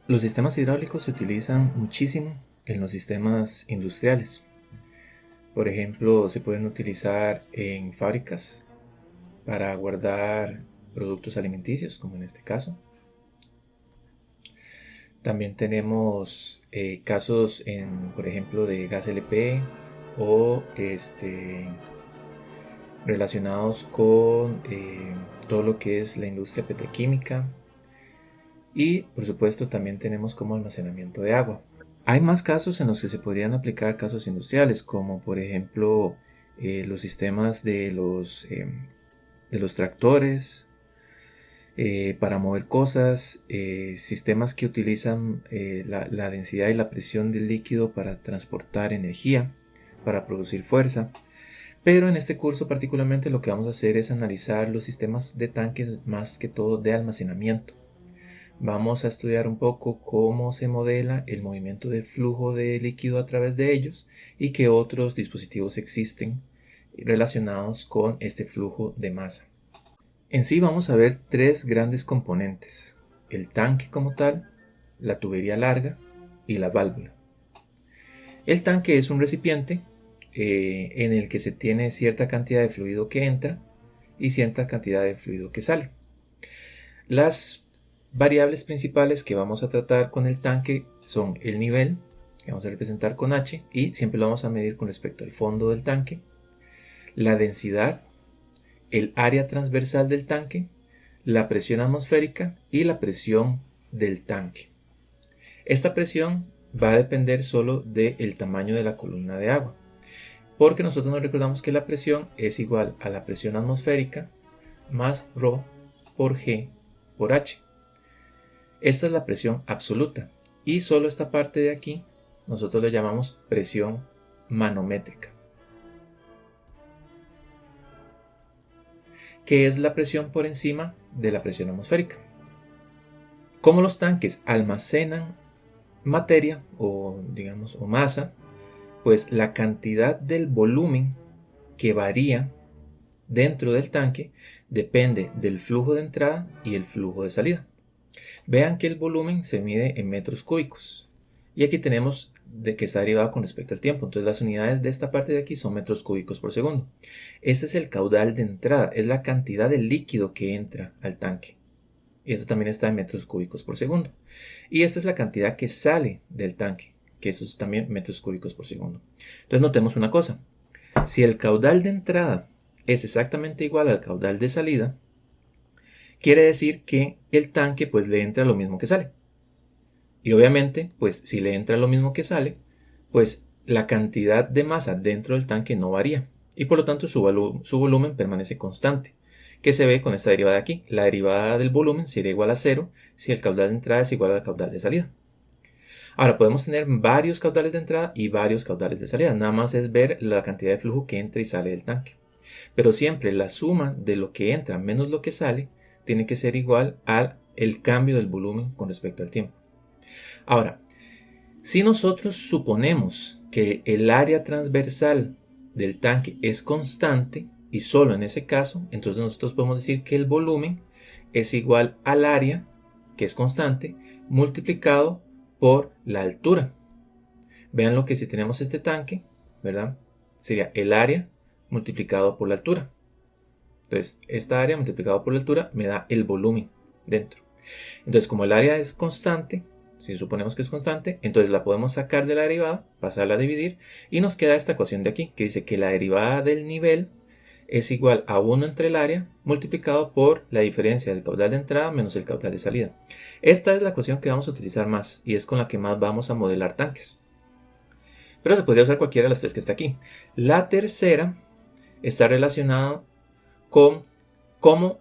Los sistemas hidráulicos se utilizan muchísimo en los sistemas industriales. Por ejemplo, se pueden utilizar en fábricas para guardar productos alimenticios, como en este caso. También tenemos casos por ejemplo, de gas LP o relacionados con todo lo que es la industria petroquímica. Y por supuesto también tenemos como almacenamiento de agua. Hay más casos en los que se podrían aplicar casos industriales, como por ejemplo los sistemas de los tractores para mover cosas, sistemas que utilizan la densidad y la presión del líquido para transportar energía, para producir fuerza. Pero en este curso particularmente lo que vamos a hacer es analizar los sistemas de tanques, más que todo de almacenamiento. Vamos a estudiar un poco cómo se modela el movimiento de flujo de líquido a través de ellos y qué otros dispositivos existen relacionados con este flujo de masa. En sí vamos a ver tres grandes componentes: el tanque como tal, la tubería larga y la válvula. El tanque es un recipiente en el que se tiene cierta cantidad de fluido que entra y cierta cantidad de fluido que sale. Las variables principales que vamos a tratar con el tanque son el nivel, que vamos a representar con H, y siempre lo vamos a medir con respecto al fondo del tanque, la densidad, el área transversal del tanque, la presión atmosférica y la presión del tanque. Esta presión va a depender solo del tamaño de la columna de agua, porque nosotros nos recordamos que la presión es igual a la presión atmosférica más ρ por G por H. Esta es la presión absoluta y solo esta parte de aquí nosotros le llamamos presión manométrica, que es la presión por encima de la presión atmosférica. Como los tanques almacenan materia o masa, pues la cantidad del volumen que varía dentro del tanque depende del flujo de entrada y el flujo de salida. Vean que el volumen se mide en metros cúbicos y aquí tenemos de que está derivado con respecto al tiempo. Entonces las unidades de esta parte de aquí son metros cúbicos por segundo. Este es el caudal de entrada, es la cantidad de líquido que entra al tanque. Y esto también está en metros cúbicos por segundo. Y esta es la cantidad que sale del tanque, que eso es también metros cúbicos por segundo. Entonces notemos una cosa: si el caudal de entrada es exactamente igual al caudal de salida, quiere decir que el tanque pues le entra lo mismo que sale. Y obviamente pues si le entra lo mismo que sale, pues la cantidad de masa dentro del tanque no varía y por lo tanto su volumen permanece constante, que se ve con esta derivada de aquí. La derivada del volumen sería igual a 0 si el caudal de entrada es igual al caudal de salida. Ahora podemos tener varios caudales de entrada y varios caudales de salida, nada más es ver la cantidad de flujo que entra y sale del tanque. Pero siempre la suma de lo que entra menos lo que sale tiene que ser igual al cambio del volumen con respecto al tiempo. Ahora, si nosotros suponemos que el área transversal del tanque es constante, y solo en ese caso, entonces nosotros podemos decir que el volumen es igual al área, que es constante, multiplicado por la altura. Vean lo que si tenemos este tanque, ¿verdad? Sería el área multiplicado por la altura. Entonces, esta área multiplicado por la altura me da el volumen dentro. Entonces, como el área es constante, si suponemos que es constante, entonces la podemos sacar de la derivada, pasarla a dividir, y nos queda esta ecuación de aquí, que dice que la derivada del nivel es igual a 1 entre el área multiplicado por la diferencia del caudal de entrada menos el caudal de salida. Esta es la ecuación que vamos a utilizar más y es con la que más vamos a modelar tanques. Pero se podría usar cualquiera de las tres que está aquí. La tercera está relacionada con cómo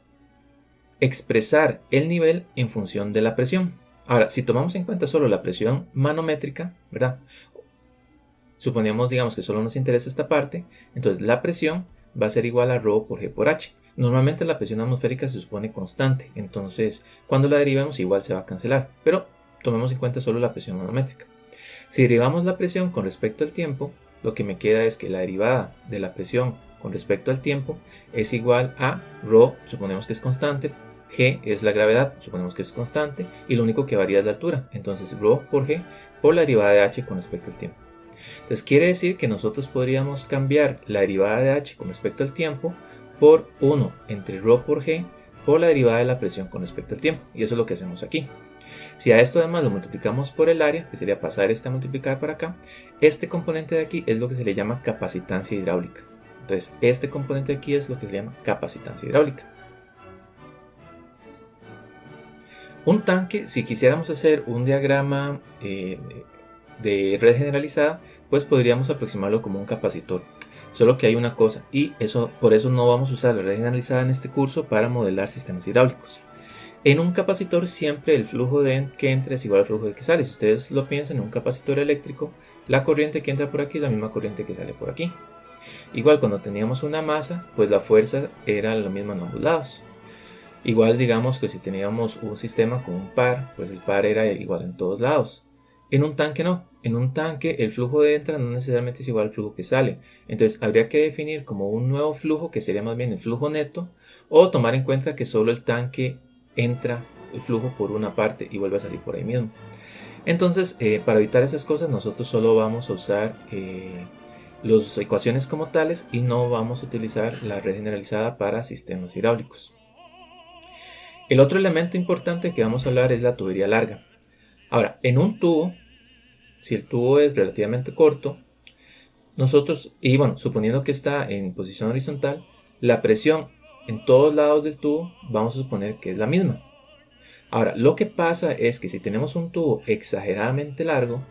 expresar el nivel en función de la presión. Ahora, si tomamos en cuenta solo la presión manométrica, ¿verdad? Suponemos, digamos, que solo nos interesa esta parte, entonces la presión va a ser igual a ρ por G por H. Normalmente la presión atmosférica se supone constante, entonces cuando la derivemos igual se va a cancelar, pero tomemos en cuenta solo la presión manométrica. Si derivamos la presión con respecto al tiempo, lo que me queda es que la derivada de la presión con respecto al tiempo es igual a ρ, suponemos que es constante, G es la gravedad, suponemos que es constante, y lo único que varía es la altura. Entonces ρ por G por la derivada de h con respecto al tiempo. Entonces quiere decir que nosotros podríamos cambiar la derivada de h con respecto al tiempo por 1 entre ρ por G por la derivada de la presión con respecto al tiempo. Y eso es lo que hacemos aquí. Si a esto además lo multiplicamos por el área, que sería pasar este a multiplicar para acá, este componente de aquí es lo que se le llama capacitancia hidráulica. Entonces este componente de aquí es lo que se llama capacitancia hidráulica. Un tanque, si quisiéramos hacer un diagrama de red generalizada, pues podríamos aproximarlo como un capacitor. Solo que hay una cosa, y por eso no vamos a usar la red generalizada en este curso para modelar sistemas hidráulicos. En un capacitor siempre el flujo que entra es igual al flujo que sale. Si ustedes lo piensan en un capacitor eléctrico, la corriente que entra por aquí es la misma corriente que sale por aquí. Igual cuando teníamos una masa, pues la fuerza era la misma en ambos lados. Igual digamos que si teníamos un sistema con un par, pues el par era igual en todos lados. En un tanque no. En un tanque el flujo de entra no necesariamente es igual al flujo que sale. Entonces habría que definir como un nuevo flujo que sería más bien el flujo neto, o tomar en cuenta que solo el tanque entra el flujo por una parte y vuelve a salir por ahí mismo. Entonces para evitar esas cosas nosotros solo vamos a usar las ecuaciones como tales y no vamos a utilizar la red generalizada para sistemas hidráulicos. El otro elemento importante que vamos a hablar es la tubería larga. Ahora, en un tubo, si el tubo es relativamente corto, suponiendo que está en posición horizontal, la presión en todos lados del tubo vamos a suponer que es la misma. Ahora, lo que pasa es que si tenemos un tubo exageradamente largo,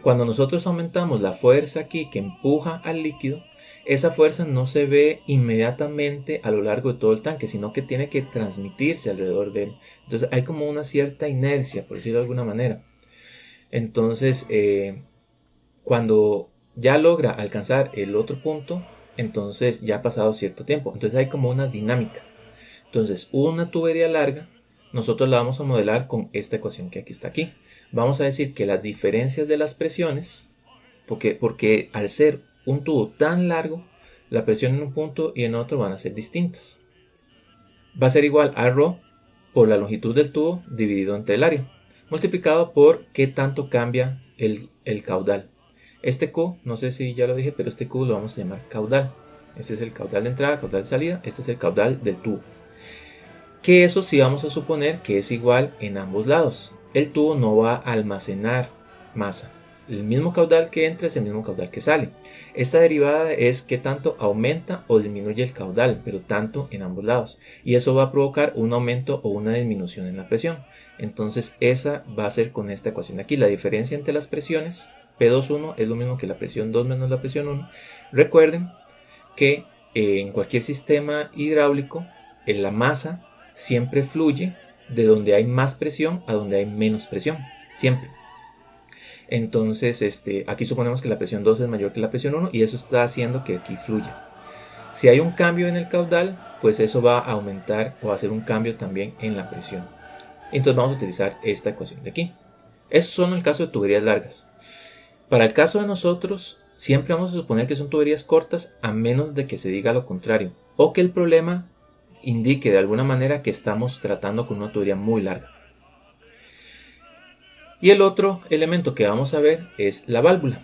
cuando nosotros aumentamos la fuerza aquí que empuja al líquido, esa fuerza no se ve inmediatamente a lo largo de todo el tanque, sino que tiene que transmitirse alrededor de él. Entonces hay como una cierta inercia, por decirlo de alguna manera. Entonces, cuando ya logra alcanzar el otro punto, entonces ya ha pasado cierto tiempo. Entonces hay como una dinámica. Entonces, una tubería larga, nosotros la vamos a modelar con esta ecuación que aquí está aquí. Vamos a decir que las diferencias de las presiones, porque al ser un tubo tan largo, la presión en un punto y en otro van a ser distintas. Va a ser igual a ρ por la longitud del tubo dividido entre el área, multiplicado por qué tanto cambia el caudal. Este Q, no sé si ya lo dije, pero este Q lo vamos a llamar caudal. Este es el caudal de entrada, caudal de salida, este es el caudal del tubo. Que eso sí vamos a suponer que es igual en ambos lados. El tubo no va a almacenar masa. El mismo caudal que entra es el mismo caudal que sale. Esta derivada es que tanto aumenta o disminuye el caudal, pero tanto en ambos lados. Y eso va a provocar un aumento o una disminución en la presión. Entonces esa va a ser con esta ecuación de aquí. La diferencia entre las presiones, P21 es lo mismo que la presión 2 menos la presión 1. Recuerden que en cualquier sistema hidráulico, en la masa siempre fluye de donde hay más presión a donde hay menos presión. Siempre. Entonces, aquí suponemos que la presión 2 es mayor que la presión 1 y eso está haciendo que aquí fluya. Si hay un cambio en el caudal, pues eso va a aumentar o a hacer un cambio también en la presión. Entonces vamos a utilizar esta ecuación de aquí. Eso son el caso de tuberías largas. Para el caso de nosotros, siempre vamos a suponer que son tuberías cortas a menos de que se diga lo contrario o que el problema indique de alguna manera que estamos tratando con una tubería muy larga. Y el otro elemento que vamos a ver es la válvula.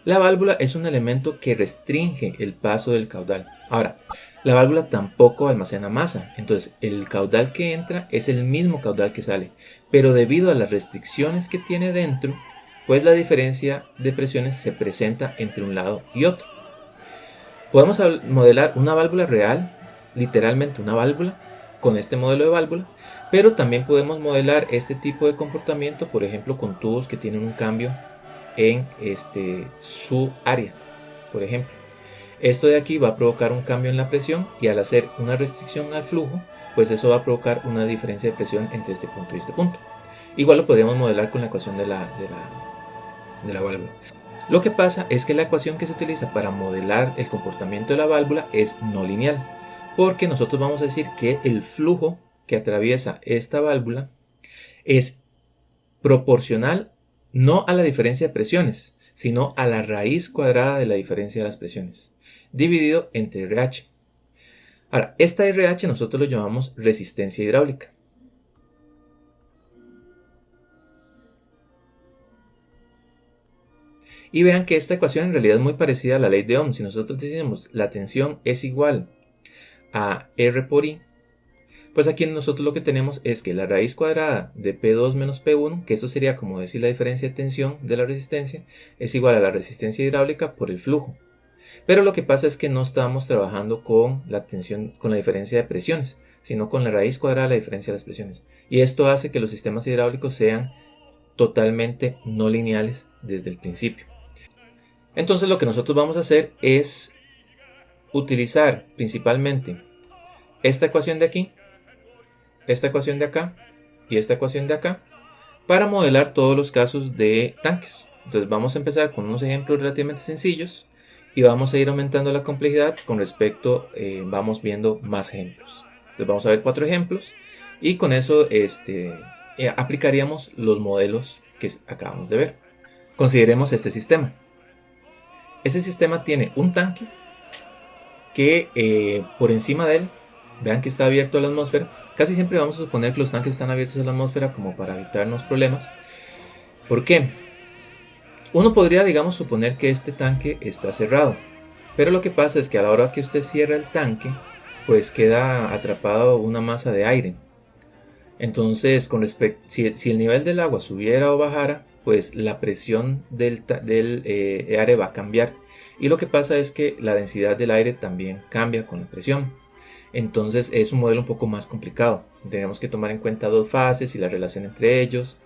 La válvula es un elemento que restringe el paso del caudal. Ahora, la válvula tampoco almacena masa, entonces el caudal que entra es el mismo caudal que sale, pero debido a las restricciones que tiene dentro, pues la diferencia de presiones se presenta entre un lado y otro. Podemos modelar una válvula real, literalmente una válvula, con este modelo de válvula, pero también podemos modelar este tipo de comportamiento, por ejemplo, con tubos que tienen un cambio en su área, por ejemplo. Esto de aquí va a provocar un cambio en la presión y al hacer una restricción al flujo, pues eso va a provocar una diferencia de presión entre este punto y este punto. Igual lo podríamos modelar con la ecuación de la válvula. Lo que pasa es que la ecuación que se utiliza para modelar el comportamiento de la válvula es no lineal, porque nosotros vamos a decir que el flujo que atraviesa esta válvula es proporcional no a la diferencia de presiones, sino a la raíz cuadrada de la diferencia de las presiones, dividido entre RH. Ahora, esta RH nosotros lo llamamos resistencia hidráulica. Y vean que esta ecuación en realidad es muy parecida a la ley de Ohm. Si nosotros decimos la tensión es igual a R por I, pues aquí nosotros lo que tenemos es que la raíz cuadrada de P2 menos P1, que eso sería como decir la diferencia de tensión de la resistencia, es igual a la resistencia hidráulica por el flujo. Pero lo que pasa es que no estamos trabajando con la tensión, con la diferencia de presiones, sino con la raíz cuadrada de la diferencia de las presiones. Y esto hace que los sistemas hidráulicos sean totalmente no lineales desde el principio. Entonces lo que nosotros vamos a hacer es utilizar principalmente esta ecuación de aquí, esta ecuación de acá y esta ecuación de acá para modelar todos los casos de tanques. Entonces vamos a empezar con unos ejemplos relativamente sencillos y vamos a ir aumentando la complejidad con respecto, vamos viendo más ejemplos. Entonces vamos a ver 4 ejemplos y con eso aplicaríamos los modelos que acabamos de ver. Consideremos este sistema. Este sistema tiene un tanque que por encima de él, vean que está abierto a la atmósfera. Casi siempre vamos a suponer que los tanques están abiertos a la atmósfera como para evitarnos problemas. ¿Por qué? Uno podría, digamos, suponer que este tanque está cerrado. Pero lo que pasa es que a la hora que usted cierra el tanque, pues queda atrapado una masa de aire. Entonces, si el nivel del agua subiera o bajara, pues la presión del aire va a cambiar. Y lo que pasa es que la densidad del aire también cambia con la presión. Entonces es un modelo un poco más complicado. Tenemos que tomar en cuenta 2 fases y la relación entre ellos.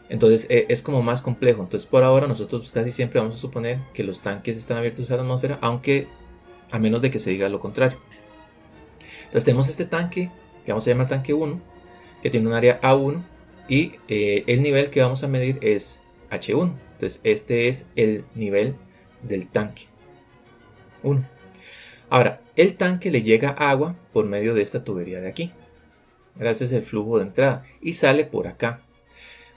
Entonces es como más complejo. Entonces por ahora nosotros casi siempre vamos a suponer que los tanques están abiertos a la atmósfera, aunque a menos de que se diga lo contrario. Entonces tenemos este tanque que vamos a llamar tanque 1, que tiene un área A1 y el nivel que vamos a medir es H1. Entonces este es el nivel del tanque 1. Ahora, el tanque le llega agua por medio de esta tubería de aquí. Este es el flujo de entrada y sale por acá.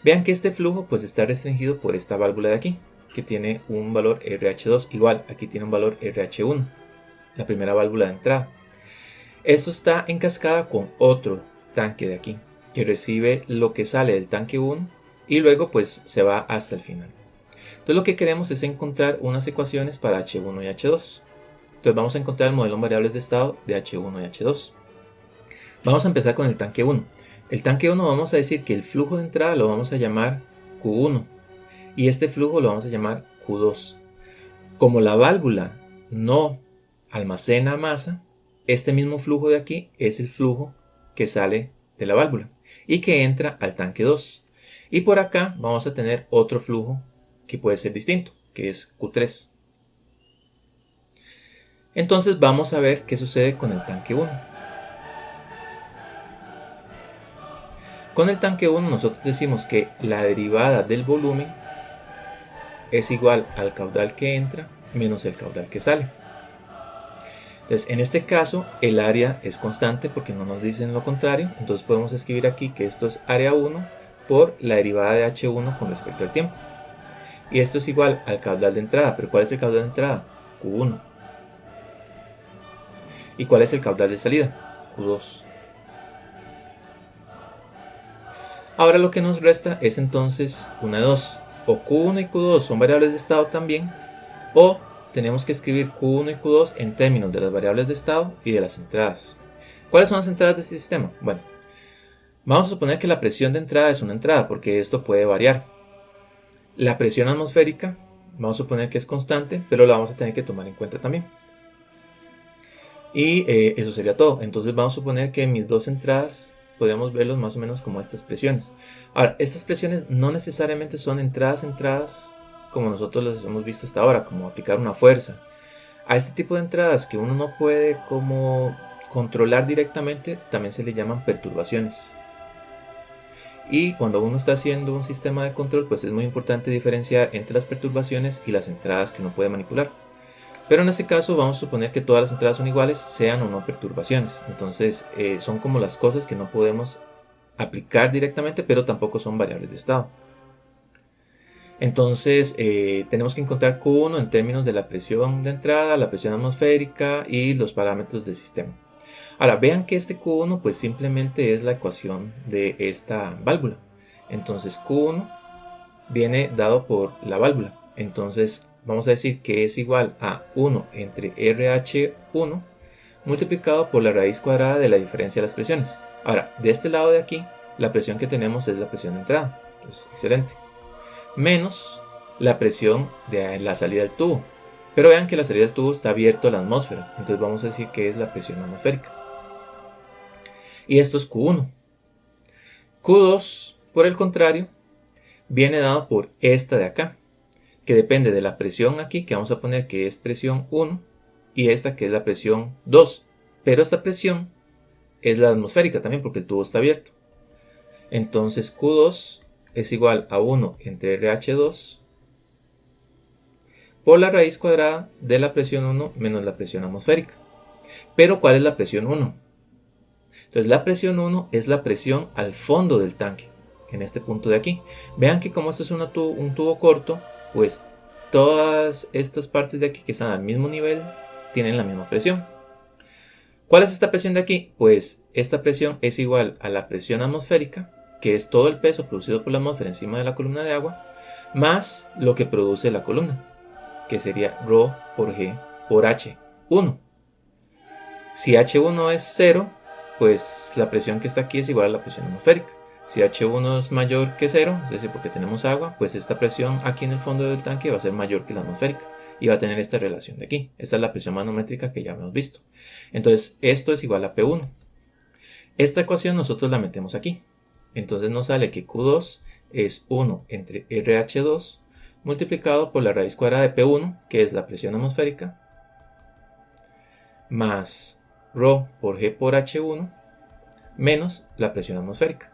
Vean que este flujo pues está restringido por esta válvula de aquí, que tiene un valor RH2. Igual, aquí tiene un valor RH1, la primera válvula de entrada. Esto está en cascada con otro tanque de aquí, que recibe lo que sale del tanque 1 y luego pues se va hasta el final. Entonces lo que queremos es encontrar unas ecuaciones para H1 y H2. Entonces vamos a encontrar el modelo en variables de estado de H1 y H2. Vamos a empezar con el tanque 1. El tanque 1 vamos a decir que el flujo de entrada lo vamos a llamar Q1 y este flujo lo vamos a llamar Q2. Como la válvula no almacena masa, este mismo flujo de aquí es el flujo que sale de la válvula y que entra al tanque 2. Y por acá vamos a tener otro flujo que puede ser distinto, que es Q3. Entonces vamos a ver qué sucede con el tanque 1. Con el tanque 1 nosotros decimos que la derivada del volumen es igual al caudal que entra menos el caudal que sale. Entonces en este caso el área es constante porque no nos dicen lo contrario. Entonces podemos escribir aquí que esto es área 1 por la derivada de H1 con respecto al tiempo. Y esto es igual al caudal de entrada. ¿Pero cuál es el caudal de entrada? Q1. ¿Y cuál es el caudal de salida? Q2. Ahora lo que nos resta es entonces una de dos. O Q1 y Q2 son variables de estado también, o tenemos que escribir Q1 y Q2 en términos de las variables de estado y de las entradas. ¿Cuáles son las entradas de este sistema? Bueno, vamos a suponer que la presión de entrada es una entrada, porque esto puede variar. La presión atmosférica, vamos a suponer que es constante, pero la vamos a tener que tomar en cuenta también. Y eso sería todo. Entonces vamos a suponer que mis dos entradas podríamos verlos más o menos como estas presiones. Ahora, estas presiones no necesariamente son entradas como nosotros las hemos visto hasta ahora, como aplicar una fuerza. A este tipo de entradas que uno no puede como controlar directamente, también se le llaman perturbaciones. Y cuando uno está haciendo un sistema de control, pues es muy importante diferenciar entre las perturbaciones y las entradas que uno puede manipular. Pero en este caso vamos a suponer que todas las entradas son iguales, sean o no perturbaciones. Entonces son como las cosas que no podemos aplicar directamente, pero tampoco son variables de estado. Entonces tenemos que encontrar Q1 en términos de la presión de entrada, la presión atmosférica y los parámetros del sistema. Ahora, vean que este Q1 pues simplemente es la ecuación de esta válvula. Entonces Q1 viene dado por la válvula. Entonces vamos a decir que es igual a 1 entre RH1 multiplicado por la raíz cuadrada de la diferencia de las presiones. Ahora, de este lado de aquí, la presión que tenemos es la presión de entrada. Entonces, excelente. Menos la presión de la salida del tubo. Pero vean que la salida del tubo está abierto a la atmósfera. Entonces vamos a decir que es la presión atmosférica. Y esto es Q1. Q2, por el contrario, viene dado por esta de acá, que depende de la presión aquí, que vamos a poner que es presión 1, y esta que es la presión 2. Pero esta presión es la atmosférica también porque el tubo está abierto. Entonces Q2 es igual a 1 entre RH2 por la raíz cuadrada de la presión 1 menos la presión atmosférica. Pero ¿cuál es la presión 1? Entonces la presión 1 es la presión al fondo del tanque, en este punto de aquí. Vean que como esto es un tubo corto, pues todas estas partes de aquí que están al mismo nivel tienen la misma presión. ¿Cuál es esta presión de aquí? Pues esta presión es igual a la presión atmosférica, que es todo el peso producido por la atmósfera encima de la columna de agua, más lo que produce la columna, que sería ρ por G por H1. Si H1 es 0, pues la presión que está aquí es igual a la presión atmosférica. Si H1 es mayor que 0, es decir, porque tenemos agua, pues esta presión aquí en el fondo del tanque va a ser mayor que la atmosférica y va a tener esta relación de aquí. Esta es la presión manométrica que ya hemos visto. Entonces, esto es igual a P1. Esta ecuación nosotros la metemos aquí. Entonces nos sale que Q2 es 1 entre RH2 multiplicado por la raíz cuadrada de P1, que es la presión atmosférica, más ρ por G por H1 menos la presión atmosférica.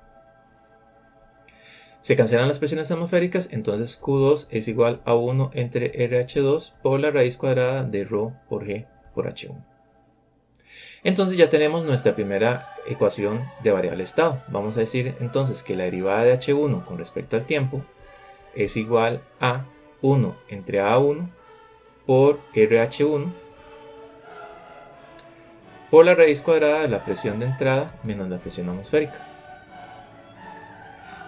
Se cancelan las presiones atmosféricas, entonces Q2 es igual a 1 entre RH2 por la raíz cuadrada de ρ por G por H1. Entonces ya tenemos nuestra primera ecuación de variable estado. Vamos a decir entonces que la derivada de H1 con respecto al tiempo es igual a 1 entre A1 por RH1 por la raíz cuadrada de la presión de entrada menos la presión atmosférica,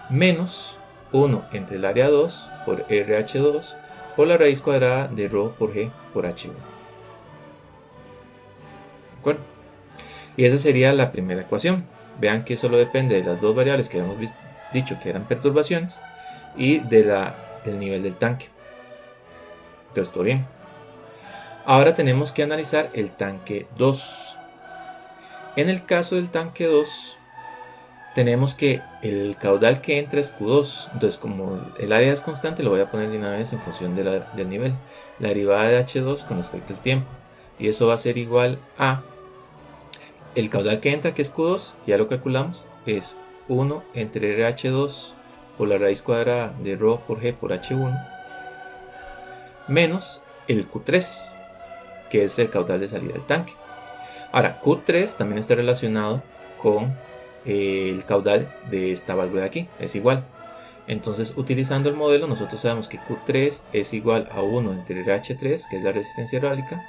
menos 1 entre el área 2 por RH2 por la raíz cuadrada de ρ por G por H1. ¿De acuerdo? Y esa sería la primera ecuación. Vean que solo depende de las dos variables que habíamos dicho que eran perturbaciones y del nivel del tanque. Entonces, todo bien. Ahora tenemos que analizar el tanque 2. En el caso del tanque 2, tenemos que el caudal que entra es Q2. Entonces, como el área es constante, lo voy a poner de una vez en función del nivel. La derivada de H2 con respecto al tiempo. Y eso va a ser igual a el caudal que entra, que es Q2, ya lo calculamos, es 1 entre RH2 por la raíz cuadrada de ρ por G por H1 menos el Q3, que es el caudal de salida del tanque. Ahora, Q3 también está relacionado con el caudal de esta válvula de aquí, es igual. Entonces, utilizando el modelo, nosotros sabemos que Q3 es igual a 1 entre RH3, que es la resistencia hidráulica,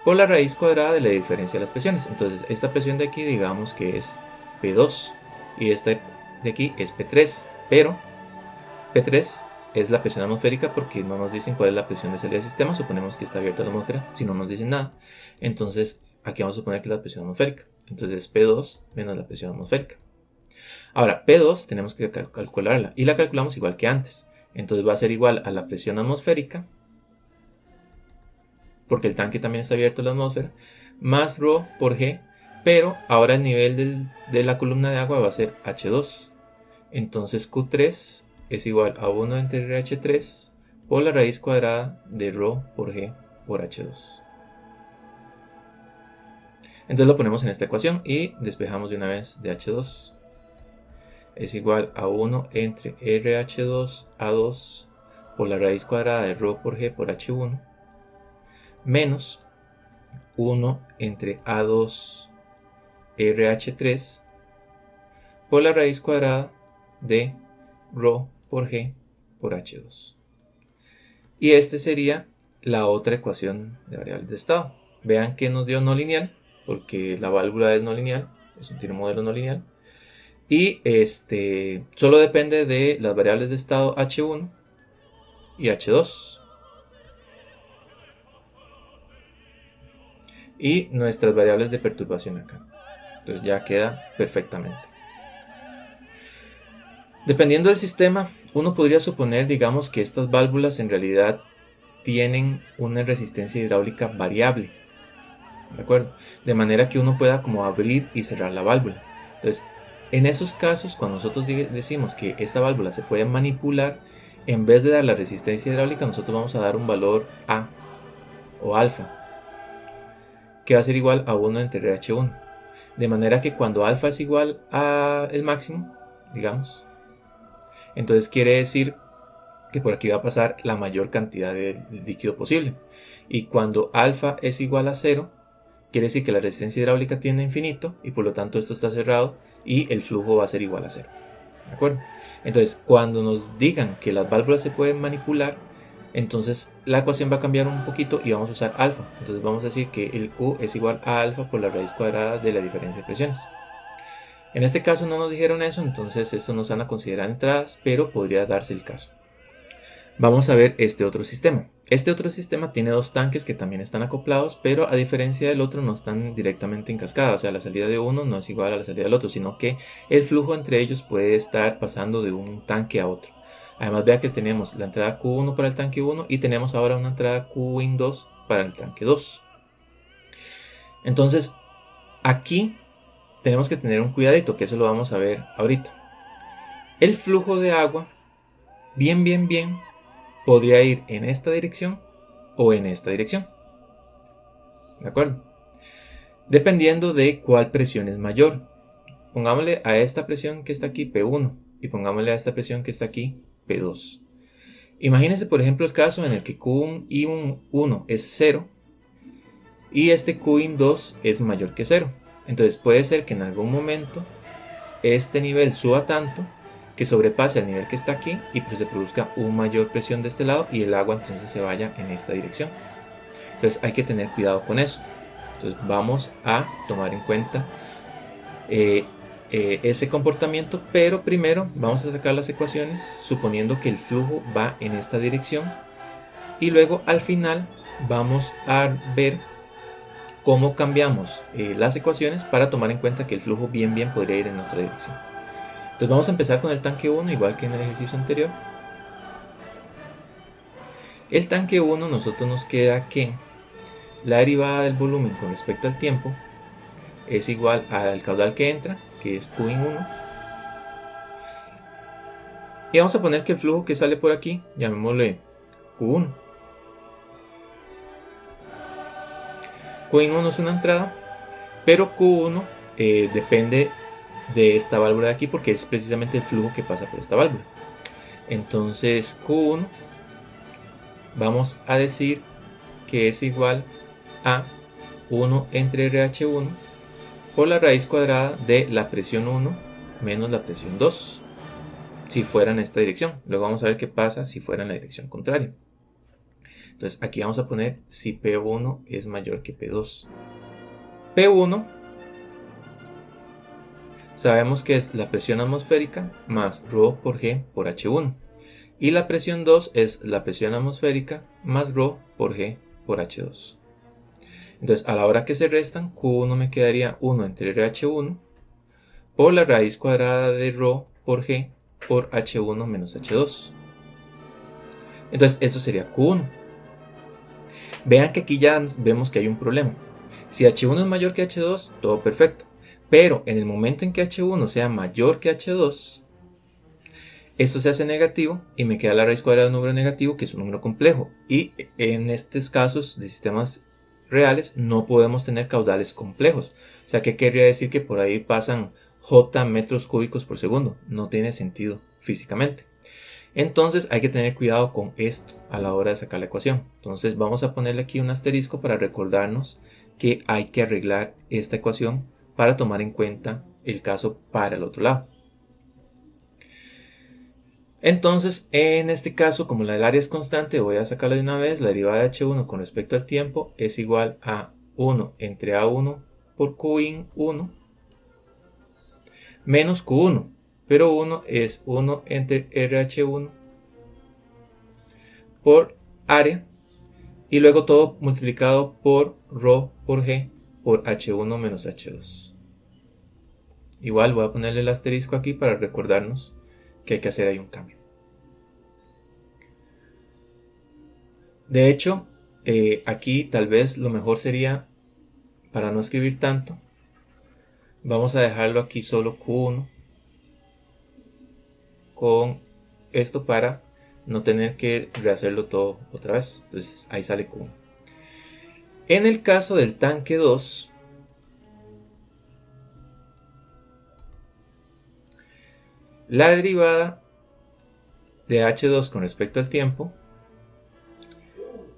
por la raíz cuadrada de la diferencia de las presiones. Entonces, esta presión de aquí, digamos que es P2, y esta de aquí es P3, pero P3 es la presión atmosférica porque no nos dicen cuál es la presión de salida del sistema. Suponemos que está abierta la atmósfera, si no nos dicen nada. Entonces, aquí vamos a suponer que es la presión atmosférica. Entonces, P2 menos la presión atmosférica. Ahora, P2 tenemos que calcularla y la calculamos igual que antes. Entonces va a ser igual a la presión atmosférica, porque el tanque también está abierto a la atmósfera, más ρ por G, pero ahora el nivel de la columna de agua va a ser H2. Entonces Q3 es igual a 1 entre RH3 por la raíz cuadrada de ρ por G por H2. Entonces lo ponemos en esta ecuación y despejamos de una vez de H2. Es igual a 1 entre RH2 A2 por la raíz cuadrada de ρ por G por H1 menos 1 entre A2 RH3 por la raíz cuadrada de ρ por G por H2. Y esta sería la otra ecuación de variables de estado. Vean que nos dio no lineal, porque la válvula es no lineal, tiene un modelo no lineal. Y solo depende de las variables de estado H1 y H2. Y nuestras variables de perturbación acá. Entonces ya queda perfectamente. Dependiendo del sistema, uno podría suponer, digamos, que estas válvulas en realidad tienen una resistencia hidráulica variable. ¿De acuerdo? De manera que uno pueda como abrir y cerrar la válvula. Entonces, en esos casos, cuando nosotros decimos que esta válvula se puede manipular, en vez de dar la resistencia hidráulica, nosotros vamos a dar un valor A o alfa, que va a ser igual a 1 entre RH1. De manera que cuando alfa es igual a el máximo, digamos, entonces quiere decir que por aquí va a pasar la mayor cantidad de líquido posible. Y cuando alfa es igual a 0, quiere decir que la resistencia hidráulica tiende a infinito y por lo tanto esto está cerrado y el flujo va a ser igual a 0. ¿De acuerdo? Entonces, cuando nos digan que las válvulas se pueden manipular, entonces la ecuación va a cambiar un poquito y vamos a usar alfa. Entonces vamos a decir que el Q es igual a alfa por la raíz cuadrada de la diferencia de presiones. En este caso no nos dijeron eso, entonces esto no se van a considerar entradas, pero podría darse el caso. Vamos a ver este otro sistema. Este otro sistema tiene dos tanques que también están acoplados, pero a diferencia del otro no están directamente en cascada. O sea, la salida de uno no es igual a la salida del otro, sino que el flujo entre ellos puede estar pasando de un tanque a otro. Además, vea que tenemos la entrada Q1 para el tanque 1 y tenemos ahora una entrada Q2 para el tanque 2. Entonces, aquí tenemos que tener un cuidadito, que eso lo vamos a ver ahorita. El flujo de agua, bien, podría ir en esta dirección o en esta dirección. ¿De acuerdo? Dependiendo de cuál presión es mayor. Pongámosle a esta presión que está aquí P1 y pongámosle a esta presión que está aquí P2. Imagínense, por ejemplo, el caso en el que Q1 es 0 y este Q2 es mayor que 0. Entonces puede ser que en algún momento este nivel suba tanto que sobrepase al nivel que está aquí y pues se produzca una mayor presión de este lado y el agua entonces se vaya en esta dirección. Entonces hay que tener cuidado con eso. Entonces vamos a tomar en cuenta ese comportamiento, pero primero vamos a sacar las ecuaciones suponiendo que el flujo va en esta dirección y luego al final vamos a ver cómo cambiamos las ecuaciones para tomar en cuenta que el flujo bien podría ir en otra dirección. Entonces vamos a empezar con el tanque 1 igual que en el ejercicio anterior. El tanque 1 nosotros nos queda que la derivada del volumen con respecto al tiempo es igual al caudal que entra, que es Q1. Y vamos a poner que el flujo que sale por aquí, llamémosle Q1. Q1 es una entrada, pero Q1 depende de esta válvula de aquí porque es precisamente el flujo que pasa por esta válvula. Entonces Q1 vamos a decir que es igual a 1 entre RH1 por la raíz cuadrada de la presión 1 menos la presión 2 si fuera en esta dirección. Luego vamos a ver qué pasa si fuera en la dirección contraria. Entonces aquí vamos a poner si P1 es mayor que P2. P1 sabemos que es la presión atmosférica más ρ por G por H1. Y la presión 2 es la presión atmosférica más ρ por G por H2. Entonces a la hora que se restan, Q1 me quedaría 1 entre RH1 por la raíz cuadrada de ρ por G por H1 menos H2. Entonces eso sería Q1. Vean que aquí ya vemos que hay un problema. Si H1 es mayor que H2, todo perfecto. Pero en el momento en que H1 sea mayor que H2, esto se hace negativo y me queda la raíz cuadrada de un número negativo, que es un número complejo. Y en estos casos de sistemas reales no podemos tener caudales complejos. O sea, ¿qué querría decir? Que por ahí pasan J metros cúbicos por segundo. No tiene sentido físicamente. Entonces hay que tener cuidado con esto a la hora de sacar la ecuación. Entonces vamos a ponerle aquí un asterisco para recordarnos que hay que arreglar esta ecuación para tomar en cuenta el caso para el otro lado. Entonces en este caso, como la del área es constante, voy a sacarla de una vez. La derivada de H1 con respecto al tiempo es igual a 1 entre A1 por Qin1 menos Q1, pero 1 es 1 entre RH1 por área, y luego todo multiplicado por ρ por G por H1 menos H2. Igual voy a ponerle el asterisco aquí para recordarnos que hay que hacer ahí un cambio. De hecho, aquí tal vez lo mejor sería, para no escribir tanto, vamos a dejarlo aquí solo Q1 con esto para no tener que rehacerlo todo otra vez. Entonces ahí sale Q1. En el caso del tanque 2, la derivada de H2 con respecto al tiempo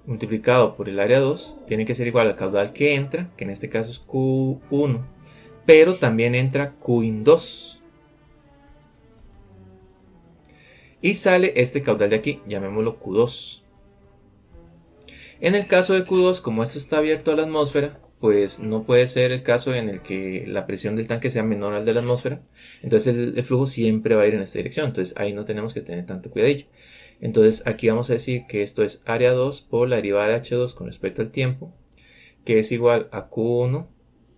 multiplicado por el área 2 tiene que ser igual al caudal que entra, que en este caso es Q1, pero también entra Qin2. Y sale este caudal de aquí, llamémoslo Q2. En el caso de Q2, como esto está abierto a la atmósfera, pues no puede ser el caso en el que la presión del tanque sea menor al de la atmósfera. Entonces el flujo siempre va a ir en esta dirección. Entonces ahí no tenemos que tener tanto cuidadillo. Entonces aquí vamos a decir que esto es área 2 por la derivada de H2 con respecto al tiempo, que es igual a Q1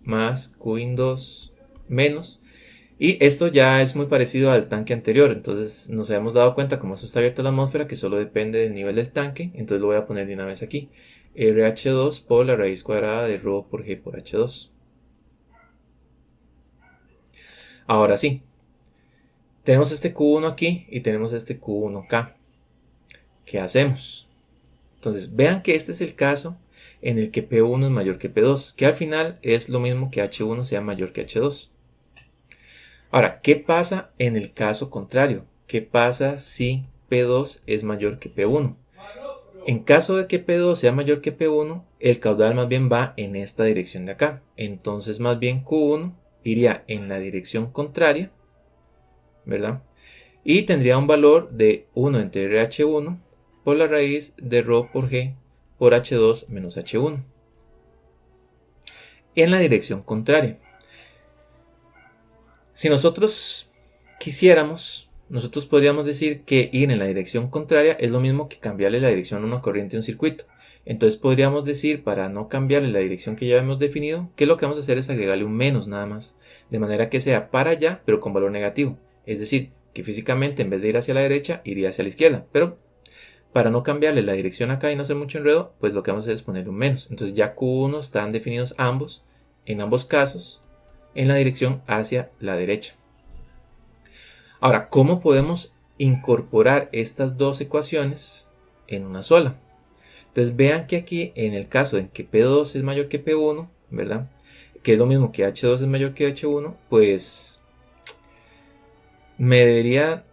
más Qin2 menos. Y esto ya es muy parecido al tanque anterior, entonces nos habíamos dado cuenta, como esto está abierto a la atmósfera, que solo depende del nivel del tanque. Entonces lo voy a poner de una vez aquí, RH2 por la raíz cuadrada de ρ por G por H2. Ahora sí, tenemos este Q1 aquí y tenemos este Q1 acá. ¿Qué hacemos? Entonces vean que este es el caso en el que P1 es mayor que P2, que al final es lo mismo que H1 sea mayor que H2. Ahora, ¿qué pasa en el caso contrario? ¿Qué pasa si P2 es mayor que P1? En caso de que P2 sea mayor que P1, el caudal más bien va en esta dirección de acá. Entonces más bien Q1 iría en la dirección contraria, ¿verdad? Y tendría un valor de 1 entre RH1 por la raíz de ρ por G por H2 menos H1. En la dirección contraria. Si nosotros quisiéramos, nosotros podríamos decir que ir en la dirección contraria es lo mismo que cambiarle la dirección a una corriente de un circuito. Entonces podríamos decir, para no cambiarle la dirección que ya hemos definido, que lo que vamos a hacer es agregarle un menos nada más, de manera que sea para allá, pero con valor negativo. Es decir, que físicamente en vez de ir hacia la derecha, iría hacia la izquierda. Pero para no cambiarle la dirección acá y no hacer mucho enredo, pues lo que vamos a hacer es ponerle un menos. Entonces ya Q1 están definidos ambos, en ambos casos, en la dirección hacia la derecha. Ahora, ¿cómo podemos incorporar estas dos ecuaciones en una sola? Entonces vean que aquí en el caso en que P2 es mayor que P1, ¿verdad? Que es lo mismo que H2 es mayor que H1, pues me debería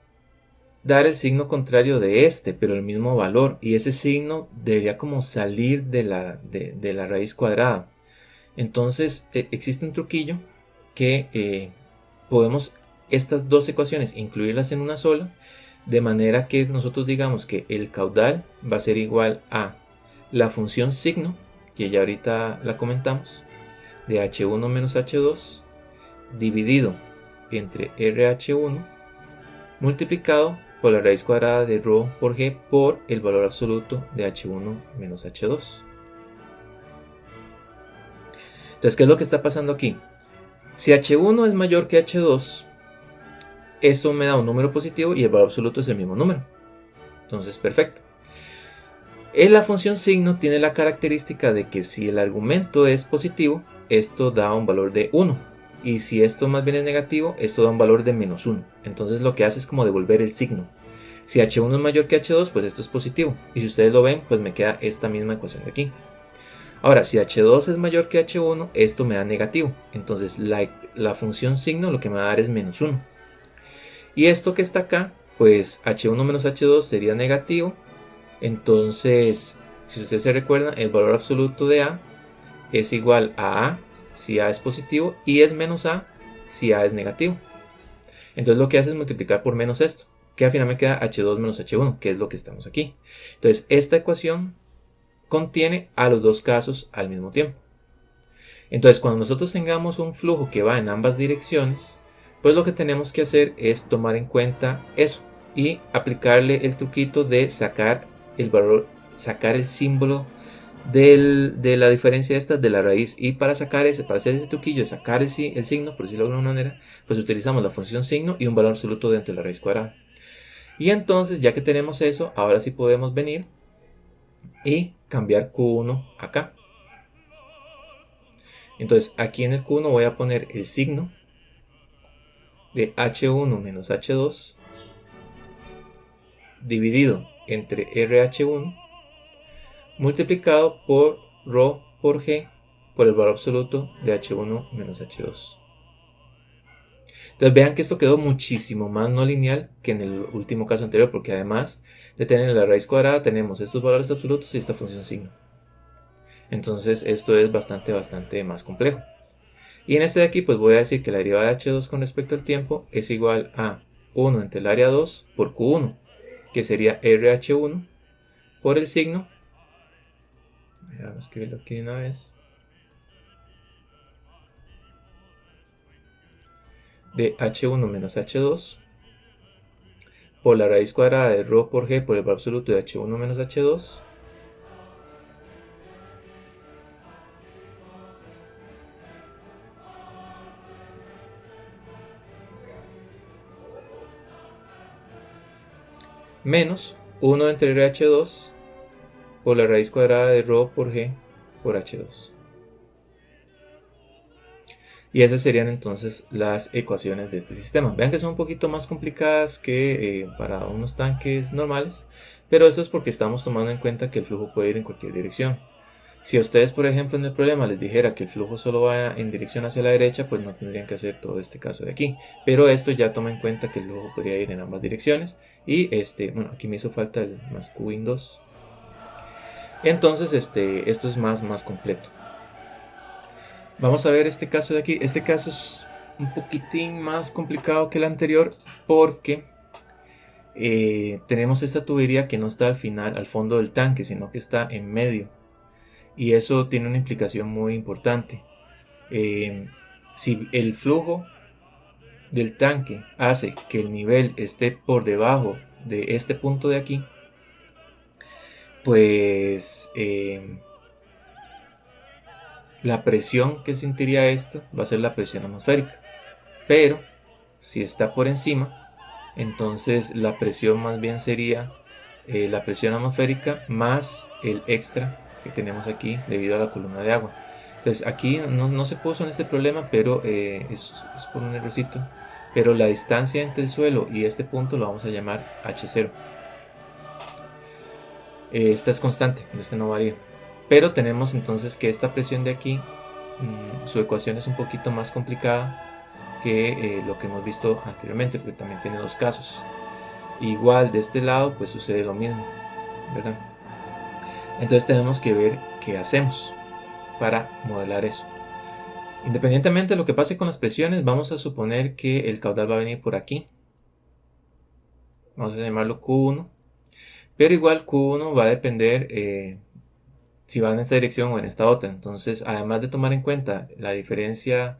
dar el signo contrario de este, pero el mismo valor. Y ese signo debería como salir de la raíz cuadrada. Entonces existe un truquillo que podemos estas dos ecuaciones incluirlas en una sola, de manera que nosotros digamos que el caudal va a ser igual a la función signo, que ya ahorita la comentamos, de H1 menos H2 dividido entre RH1 multiplicado por la raíz cuadrada de ρ por G por el valor absoluto de H1 menos H2. Entonces, ¿qué es lo que está pasando aquí? Si H1 es mayor que H2, esto me da un número positivo y el valor absoluto es el mismo número. Entonces, perfecto. En la función signo tiene la característica de que si el argumento es positivo, esto da un valor de 1. Y si esto más bien es negativo, esto da un valor de menos 1. Entonces lo que hace es como devolver el signo. Si H1 es mayor que H2, pues esto es positivo. Y si ustedes lo ven, pues me queda esta misma ecuación de aquí. Ahora, si H2 es mayor que H1, esto me da negativo. Entonces la función signo lo que me va a dar es menos 1. Y esto que está acá, pues H1 menos H2 sería negativo. Entonces, si ustedes se recuerdan, el valor absoluto de A es igual a si A es positivo y es menos A si A es negativo. Entonces lo que hace es multiplicar por menos esto, que al final me queda H2 menos H1, que es lo que estamos aquí. Entonces esta ecuación contiene a los dos casos al mismo tiempo. Entonces, cuando nosotros tengamos un flujo que va en ambas direcciones, pues lo que tenemos que hacer es tomar en cuenta eso y aplicarle el truquito de sacar el valor, sacar el símbolo de la diferencia esta de la raíz. Y para sacar para hacer ese truquillo de sacar el signo, por decirlo de alguna manera, pues utilizamos la función signo y un valor absoluto dentro de la raíz cuadrada. Y entonces, ya que tenemos eso, ahora sí podemos venir y cambiar Q1 acá. Entonces, aquí en el Q1 voy a poner el signo de H1 menos H2 dividido entre RH1 multiplicado por ρ por G por el valor absoluto de H1 menos H2. Entonces vean que esto quedó muchísimo más no lineal que en el último caso anterior, porque además de tener la raíz cuadrada tenemos estos valores absolutos y esta función signo. Entonces esto es bastante más complejo. Y en este de aquí pues voy a decir que la derivada de H2 con respecto al tiempo es igual a 1 entre el área 2 por Q1, que sería RH1 por el signo. Vamos a escribirlo aquí de una vez. De H1 menos H2 por la raíz cuadrada de ρ por G por el valor absoluto de H1 menos H2 menos 1 entre RH2 por la raíz cuadrada de ρ por G por H2. Y esas serían entonces las ecuaciones de este sistema. Vean que son un poquito más complicadas que para unos tanques normales, pero eso es porque estamos tomando en cuenta que el flujo puede ir en cualquier dirección. Si a ustedes, por ejemplo, en el problema les dijera que el flujo solo va en dirección hacia la derecha, pues no tendrían que hacer todo este caso de aquí. Pero esto ya toma en cuenta que el flujo podría ir en ambas direcciones. Y bueno, aquí me hizo falta el más Q-Windows. Entonces, esto es más completo. Vamos a ver este caso de aquí. Este caso es un poquitín más complicado que el anterior porque tenemos esta tubería que no está al final, al fondo del tanque, sino que está en medio. Y eso tiene una implicación muy importante. Si el flujo del tanque hace que el nivel esté por debajo de este punto de aquí, pues la presión que sentiría esto va a ser la presión atmosférica. Pero si está por encima, entonces la presión más bien sería la presión atmosférica más el extra que tenemos aquí debido a la columna de agua. Entonces aquí no se puso en este problema, pero es por un errorcito. Pero la distancia entre el suelo y este punto lo vamos a llamar H0. Esta es constante, esta no varía. Pero tenemos entonces que esta presión de aquí, su ecuación es un poquito más complicada que lo que hemos visto anteriormente, porque también tiene dos casos. Igual de este lado pues sucede lo mismo, ¿verdad? Entonces tenemos que ver qué hacemos para modelar eso. Independientemente de lo que pase con las presiones, vamos a suponer que el caudal va a venir por aquí. Vamos a llamarlo Q1. Pero igual Q1 va a depender si va en esta dirección o en esta otra. Entonces, además de tomar en cuenta la diferencia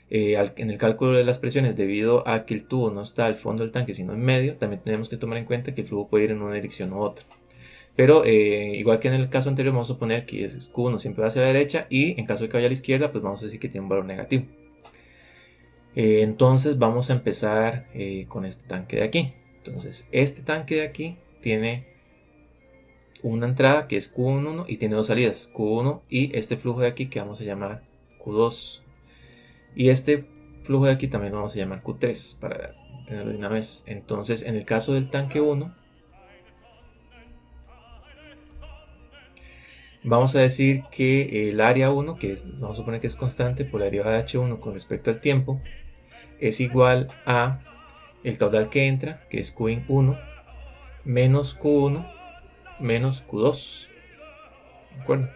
en el cálculo de las presiones debido a que el tubo no está al fondo del tanque sino en medio, también tenemos que tomar en cuenta que el flujo puede ir en una dirección u otra. Pero igual que en el caso anterior, vamos a suponer que Q1 siempre va hacia la derecha y en caso de que vaya a la izquierda, pues vamos a decir que tiene un valor negativo. Entonces vamos a empezar con este tanque de aquí. Entonces este tanque de aquí tiene una entrada que es Q1 y tiene dos salidas, Q1 y este flujo de aquí que vamos a llamar Q2. Y este flujo de aquí también lo vamos a llamar Q3 para tenerlo de una vez. Entonces en el caso del tanque 1, vamos a decir que el área 1, que vamos a suponer que es constante por la derivada de H1 con respecto al tiempo, es igual a el caudal que entra, que es Q1, menos Q1, menos Q2. ¿De acuerdo?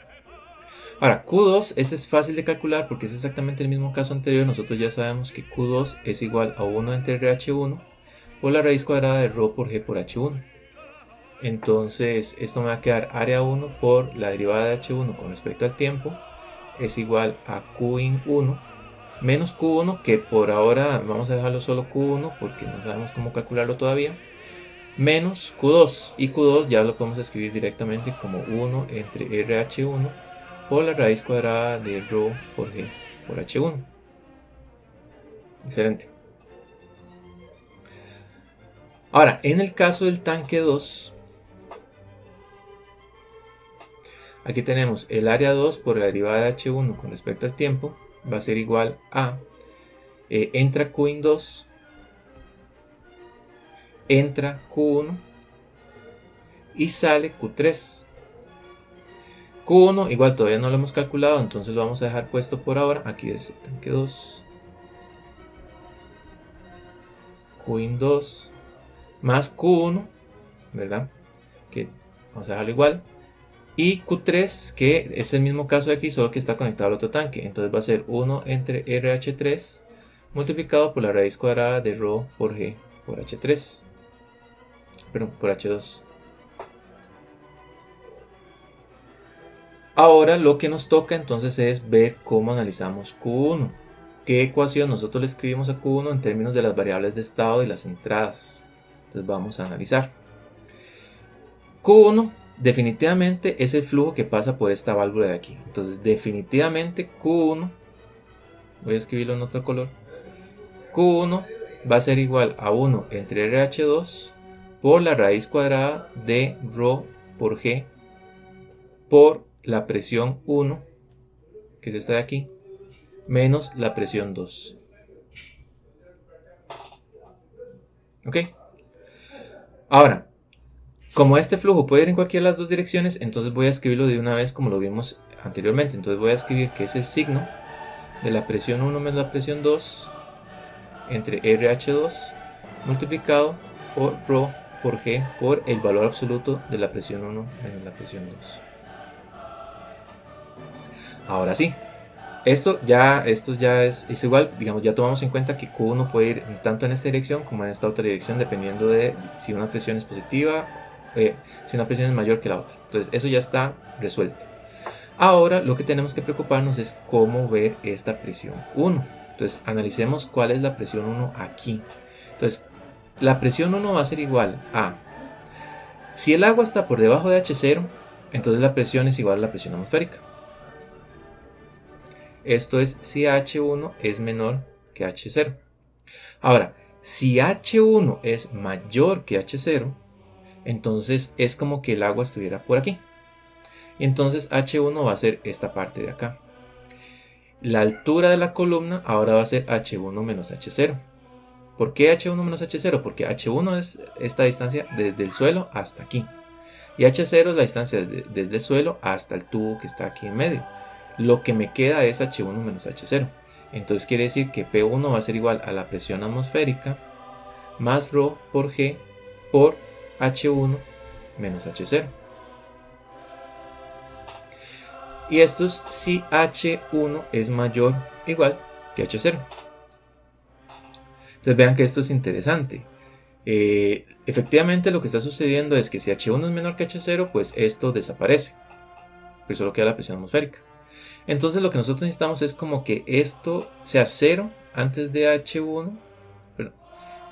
Ahora, Q2, ese es fácil de calcular porque es exactamente el mismo caso anterior. Nosotros ya sabemos que Q2 es igual a 1 entre RH1 por la raíz cuadrada de ρ por G por H1. Entonces, esto me va a quedar área 1 por la derivada de H1 con respecto al tiempo es igual a Qin1 menos Q1, que por ahora vamos a dejarlo solo Q1 porque no sabemos cómo calcularlo todavía, menos Q2, y Q2 ya lo podemos escribir directamente como 1 entre RH1 por la raíz cuadrada de ρ por G por H1. Excelente. Ahora, en el caso del tanque 2, aquí tenemos el área 2 por la derivada de H1 con respecto al tiempo, va a ser igual a, entra Qin2, entra Q1 y sale Q3. Q1 igual todavía no lo hemos calculado, entonces lo vamos a dejar puesto por ahora. Aquí es tanque 2, Qin2 más Q1, ¿verdad? Que vamos a dejarlo igual. Y Q3, que es el mismo caso de aquí, solo que está conectado al otro tanque. Entonces va a ser 1 entre RH3 multiplicado por la raíz cuadrada de ρ por G por H3. Perdón, por H2. Ahora lo que nos toca entonces es ver cómo analizamos Q1. ¿Qué ecuación nosotros le escribimos a Q1 en términos de las variables de estado y las entradas? Entonces vamos a analizar. Q1 definitivamente es el flujo que pasa por esta válvula de aquí. Entonces definitivamente Q1, voy a escribirlo en otro color, Q1 va a ser igual a 1 entre RH2 por la raíz cuadrada de ρ por G por la presión 1, que es esta de aquí, menos la presión 2. ¿Ok? Ahora, como este flujo puede ir en cualquiera de las dos direcciones, entonces voy a escribirlo de una vez como lo vimos anteriormente. Entonces voy a escribir que es el signo de la presión 1 menos la presión 2 entre RH2 multiplicado por ρ por G por el valor absoluto de la presión 1 menos la presión 2. Ahora sí, esto ya es igual, digamos, ya tomamos en cuenta que Q1 puede ir tanto en esta dirección como en esta otra dirección, dependiendo de si una presión es positiva, si una presión es mayor que la otra. Entonces eso ya está resuelto. Ahora lo que tenemos que preocuparnos es cómo ver esta presión 1. Entonces analicemos cuál es la presión 1 aquí. Entonces la presión 1 va a ser igual a, si el agua está por debajo de H0, entonces la presión es igual a la presión atmosférica. Esto es si H1 es menor que H0. Ahora, si H1 es mayor que H0, entonces es como que el agua estuviera por aquí. Y entonces H1 va a ser esta parte de acá. La altura de la columna ahora va a ser H1 menos H0. ¿Por qué H1 menos H0? Porque H1 es esta distancia desde el suelo hasta aquí. Y H0 es la distancia desde el suelo hasta el tubo que está aquí en medio. Lo que me queda es H1 menos H0. Entonces quiere decir que P1 va a ser igual a la presión atmosférica más ρ por G por H1 menos H0. Y esto es si H1 es mayor o igual que H0. Entonces vean que esto es interesante. Efectivamente lo que está sucediendo es que si H1 es menor que H0, pues esto desaparece. Pues solo queda la presión atmosférica. Entonces lo que nosotros necesitamos es como que esto sea 0 antes de H1, perdón,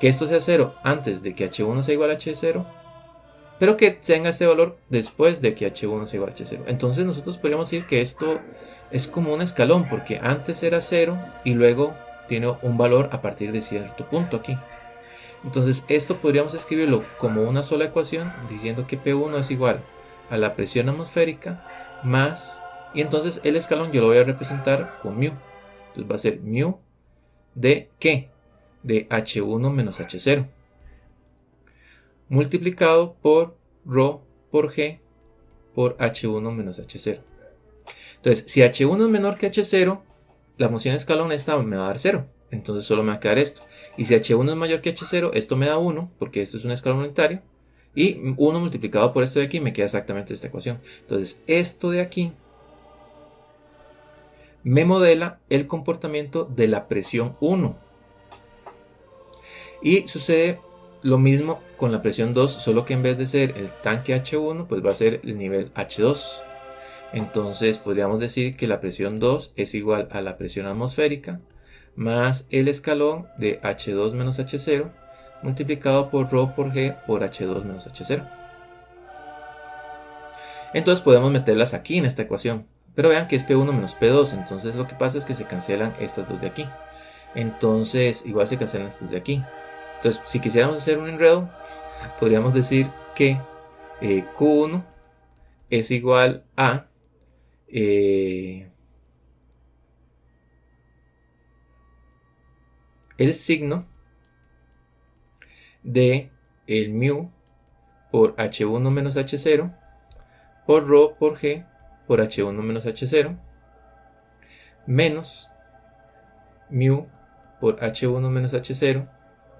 que esto sea 0 antes de que H1 sea igual a H0, pero que tenga este valor después de que H1 sea igual a H0. Entonces nosotros podríamos decir que esto es como un escalón, porque antes era 0 y luego tiene un valor a partir de cierto punto aquí. Entonces esto podríamos escribirlo como una sola ecuación, diciendo que P1 es igual a la presión atmosférica más, y entonces el escalón yo lo voy a representar con μ. Entonces va a ser μ de ¿qué? De H1 menos H0 multiplicado por ρ por G por H1 menos H0. Entonces si H1 es menor que H0, la función escalón esta me va a dar 0. Entonces solo me va a quedar esto. Y si H1 es mayor que H0, esto me da 1, porque esto es un escalón unitario. Y 1 multiplicado por esto de aquí me queda exactamente esta ecuación. Entonces esto de aquí me modela el comportamiento de la presión 1. Y sucede lo mismo con la presión 2, solo que en vez de ser el tanque H1, pues va a ser el nivel H2. Entonces podríamos decir que la presión 2 es igual a la presión atmosférica más el escalón de H2 menos H0 multiplicado por ρ por G por H2 menos H0. Entonces podemos meterlas aquí en esta ecuación. Pero vean que es P1 menos P2. Entonces lo que pasa es que se cancelan estas dos de aquí. Entonces igual se cancelan estas de aquí. Entonces si quisiéramos hacer un enredo, podríamos decir que Q1 es igual a el signo de el mu por H1 menos H0 por ρ por G por H1 menos H0 menos mu por H1 menos H0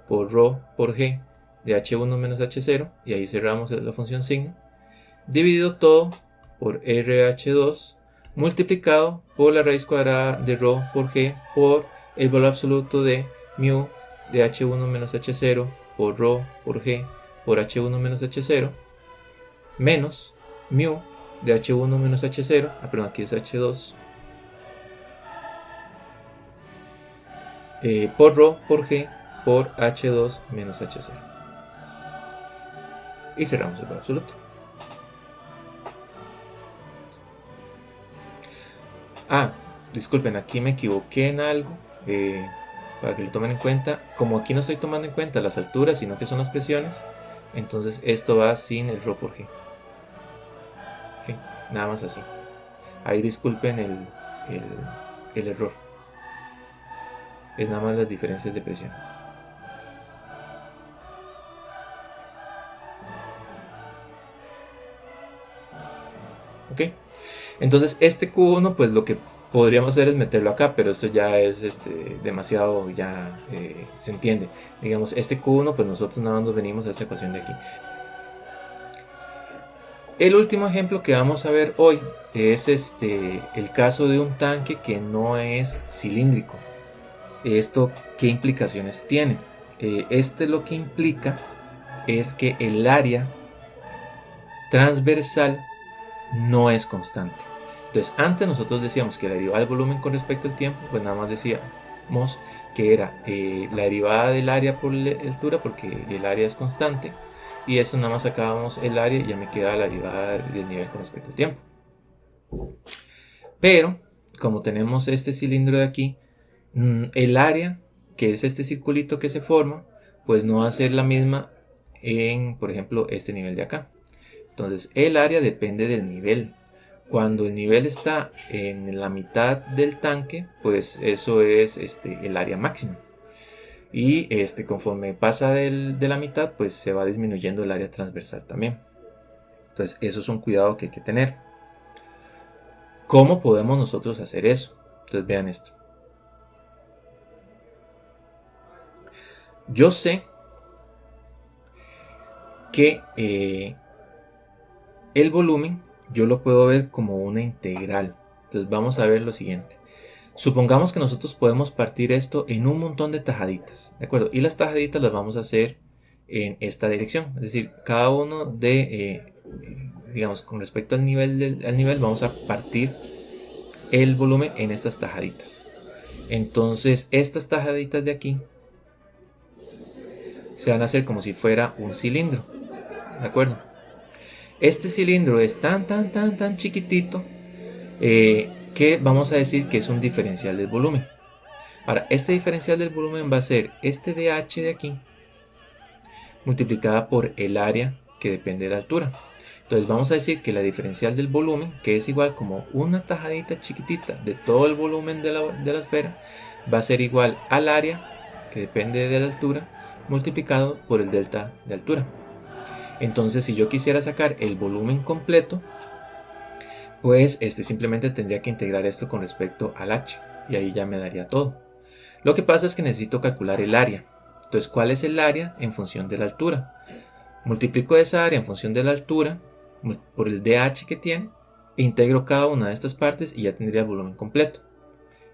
por ρ por G de H1 menos H0, y ahí cerramos la función signo, dividido todo por RH2 multiplicado por la raíz cuadrada de ρ por G por el valor absoluto de mu de H1 menos H0 por ρ por G por H1 menos H0 menos mu de H1 menos H0, perdón, aquí es H2, por ρ por G por H2 menos H0. Y cerramos el valor absoluto. Disculpen, aquí me equivoqué en algo, para que lo tomen en cuenta. Como aquí no estoy tomando en cuenta las alturas, sino que son las presiones, entonces esto va sin el ρ por G. Okay, nada más así. Ahí disculpen el error. Es nada más las diferencias de presiones. Ok, entonces este Q1 pues lo que podríamos hacer es meterlo acá, pero esto ya es demasiado, ya se entiende. Digamos, este Q1 pues nosotros nada más nos venimos a esta ecuación de aquí. El último ejemplo que vamos a ver hoy es el caso de un tanque que no es cilíndrico. ¿Esto qué implicaciones tiene? Lo que implica es que el área transversal no es constante. Entonces, antes nosotros decíamos que la derivada del volumen con respecto al tiempo, pues nada más decíamos que era la derivada del área por la altura, porque el área es constante, y eso nada más sacábamos el área y ya me quedaba la derivada del nivel con respecto al tiempo. Pero, como tenemos este cilindro de aquí, el área, que es este circulito que se forma, pues no va a ser la misma en, por ejemplo, este nivel de acá. Entonces, el área depende del nivel. Cuando el nivel está en la mitad del tanque, pues eso es el área máxima. Y conforme pasa de la mitad, pues se va disminuyendo el área transversal también. Entonces, eso es un cuidado que hay que tener. ¿Cómo podemos nosotros hacer eso? Entonces, vean esto. Yo sé que el volumen yo lo puedo ver como una integral. Entonces vamos a ver lo siguiente. Supongamos que nosotros podemos partir esto en un montón de tajaditas, ¿de acuerdo? Y las tajaditas las vamos a hacer en esta dirección. Es decir, cada uno de, digamos, con respecto al nivel, vamos a partir el volumen en estas tajaditas. Entonces estas tajaditas de aquí se van a hacer como si fuera un cilindro, ¿de acuerdo? Este cilindro es tan chiquitito que vamos a decir que es un diferencial del volumen. Ahora, este diferencial del volumen va a ser este dH de aquí multiplicada por el área que depende de la altura. Entonces vamos a decir que la diferencial del volumen, que es igual como una tajadita chiquitita de todo el volumen de la esfera, va a ser igual al área que depende de la altura multiplicado por el delta de altura. Entonces, si yo quisiera sacar el volumen completo, pues simplemente tendría que integrar esto con respecto al h, y ahí ya me daría todo. Lo que pasa es que necesito calcular el área. Entonces, ¿cuál es el área en función de la altura? Multiplico esa área en función de la altura por el dH que tiene, e integro cada una de estas partes y ya tendría el volumen completo.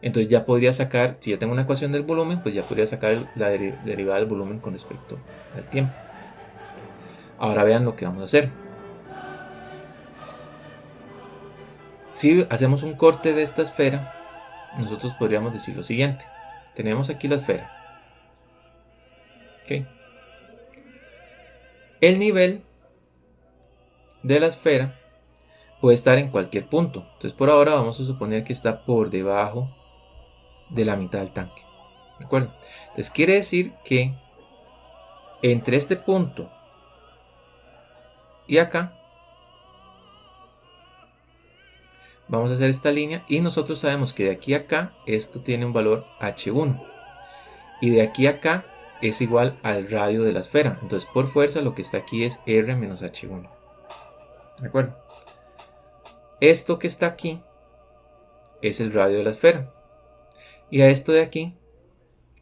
Entonces ya podría sacar, si ya tengo una ecuación del volumen, pues ya podría sacar la derivada del volumen con respecto al tiempo. Ahora vean lo que vamos a hacer. Si hacemos un corte de esta esfera, nosotros podríamos decir lo siguiente. Tenemos aquí la esfera. ¿Okay? El nivel de la esfera puede estar en cualquier punto. Entonces por ahora vamos a suponer que está por debajo de la mitad del tanque. ¿De acuerdo? Entonces quiere decir que entre este punto y acá vamos a hacer esta línea y nosotros sabemos que de aquí a acá esto tiene un valor H1 y de aquí a acá es igual al radio de la esfera. Entonces por fuerza lo que está aquí es R menos H1. ¿De acuerdo? Esto que está aquí es el radio de la esfera. Y a esto de aquí,